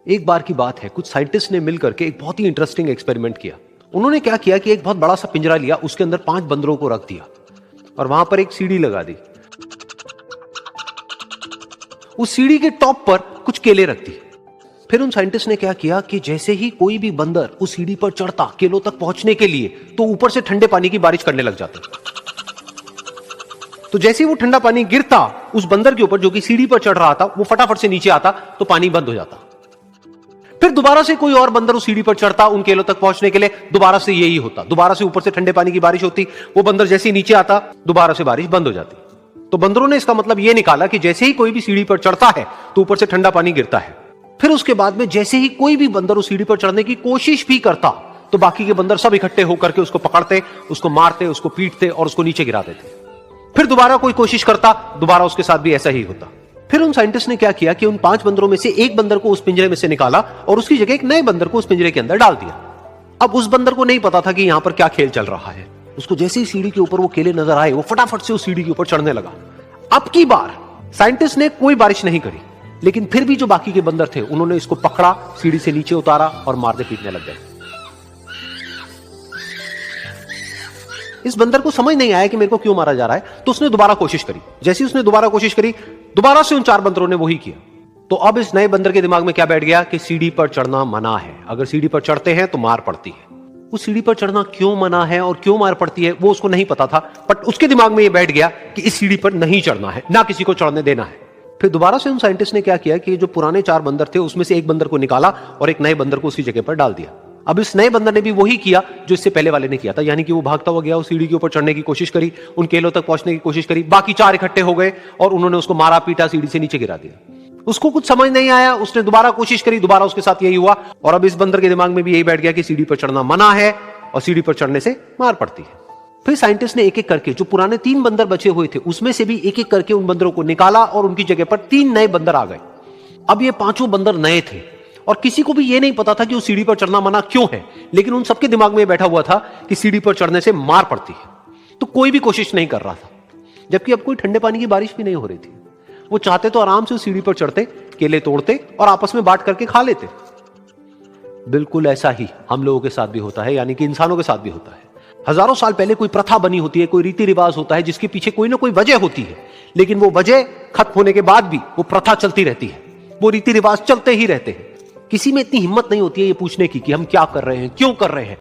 एक बार की बात है, कुछ साइंटिस्ट ने मिलकर के एक बहुत ही इंटरेस्टिंग एक्सपेरिमेंट किया। उन्होंने क्या किया कि एक बहुत बड़ा सा पिंजरा लिया, उसके अंदर 5 बंदरों को रख दिया और वहां पर एक सीढ़ी लगा दी। उस सीढ़ी के टॉप पर कुछ केले रख दी। फिर उन साइंटिस्ट ने क्या किया कि जैसे ही कोई भी बंदर उस सीढ़ी पर चढ़ता केलों तक पहुंचने के लिए, तो ऊपर से ठंडे पानी की बारिश करने लग जाते। तो जैसे ही वो ठंडा पानी गिरता उस बंदर के ऊपर जो कि सीढ़ी पर चढ़ रहा था, वो फटाफट से नीचे आता तो पानी बंद हो जाता। फिर दोबारा से कोई और बंदर उस सीढ़ी पर चढ़ता उन केलों तक पहुंचने के लिए, दोबारा से यही होता। दोबारा से ऊपर से ठंडे पानी की बारिश होती, वो बंदर जैसे ही नीचे आता दोबारा से बारिश बंद हो जाती। तो बंदरों ने इसका मतलब यह निकाला कि जैसे ही कोई भी सीढ़ी पर चढ़ता है तो ऊपर से ठंडा पानी गिरता है। फिर उसके बाद में जैसे ही कोई भी बंदर उस सीढ़ी पर चढ़ने की कोशिश भी करता तो बाकी के बंदर सब इकट्ठे होकर के उसको पकड़ते, उसको मारते, उसको पीटते और उसको नीचे गिरा देते। फिर दोबारा कोई कोशिश करता, दोबारा उसके साथ भी ऐसा ही होता। फिर उन साइंटिस्ट ने क्या किया कि उन 5 बंदरों में से एक बंदर को उस पिंजरे में से निकाला और उसकी जगह एक नए बंदर को उस पिंजरे के अंदर डाल दिया। अब उस बंदर को नहीं पता था कि यहां पर क्या खेल चल रहा है। उसको जैसे ही सीढ़ी के ऊपर वो केले नजर आए, वो फटाफट से उस सीढ़ी के ऊपर चढ़ने लगा। अब की बार साइंटिस्ट ने कोई बारिश नहीं करी, लेकिन फिर भी जो बाकी के बंदर थे उन्होंने इसको पकड़ा, सीढ़ी से नीचे उतारा और मारते पीटने लग गए। इस बंदर को समझ नहीं आया कि मेरे को क्यों मारा जा रहा है, तो उसने दोबारा कोशिश करी। जैसे उसने दोबारा कोशिश करी, दोबारा से उन 4 बंदरों ने वही किया। तो अब इस नए बंदर के दिमाग में क्या बैठ गया कि सीढ़ी पर चढ़ना मना है, अगर सीढ़ी पर चढ़ते हैं तो मार पड़ती है। उस सीढ़ी पर चढ़ना क्यों मना है और क्यों मार पड़ती है वो उसको नहीं पता था, बट उसके दिमाग में यह बैठ गया कि इस सीढ़ी पर नहीं चढ़ना है, ना किसी को चढ़ने देना है। फिर दोबारा से उन साइंटिस्ट ने क्या किया कि जो पुराने 4 बंदर थे उसमें से एक बंदर को निकाला और एक नए बंदर को उसी जगह पर डाल दिया। अब इस नए बंदर ने भी वही किया जो इससे पहले वाले ने किया था, यानी कि वो भागता हुआ गया, उस सीढ़ी के ऊपर चढ़ने की कोशिश करी, उन केलों तक पहुंचने की कोशिश करी। बाकी 4 इकट्ठे हो गए और उन्होंने उसको मारा पीटा, सीढ़ी से नीचे गिरा दिया। उसको कुछ समझ नहीं आया, उसने दोबारा कोशिश करी, दोबारा उसके साथ यही हुआ। और अब इस बंदर के दिमाग में भी यही बैठ गया कि सीढ़ी पर चढ़ना मना है और सीढ़ी पर चढ़ने से मार पड़ती है। फिर साइंटिस्ट ने एक एक करके जो पुराने 3 बंदर बचे हुए थे उसमें से भी एक एक करके उन बंदरों को निकाला और उनकी जगह पर 3 नए बंदर आ गए। अब ये 5 बंदर नए थे और किसी को भी ये नहीं पता था कि उस सीढ़ी पर चढ़ना मना क्यों है, लेकिन उन सबके दिमाग में बैठा हुआ था कि सीढ़ी पर चढ़ने से मार पड़ती है। तो कोई भी कोशिश नहीं कर रहा था, जबकि अब कोई ठंडे पानी की बारिश भी नहीं हो रही थी। वो चाहते तो आराम से उस सीढ़ी पर चढ़ते, केले तोड़ते और आपस में बांट करके खा लेते। बिल्कुल ऐसा ही हम लोगों के साथ भी होता है, यानी कि इंसानों के साथ भी होता है। हजारों साल पहले कोई प्रथा बनी होती है, कोई रीति रिवाज होता है जिसके पीछे कोई ना कोई वजह होती है, लेकिन वो वजह खत्म होने के बाद भी वो प्रथा चलती रहती है, वो रीति रिवाज चलते ही रहते हैं। किसी में इतनी हिम्मत नहीं होती है ये पूछने की कि हम क्या कर रहे हैं, क्यों कर रहे हैं।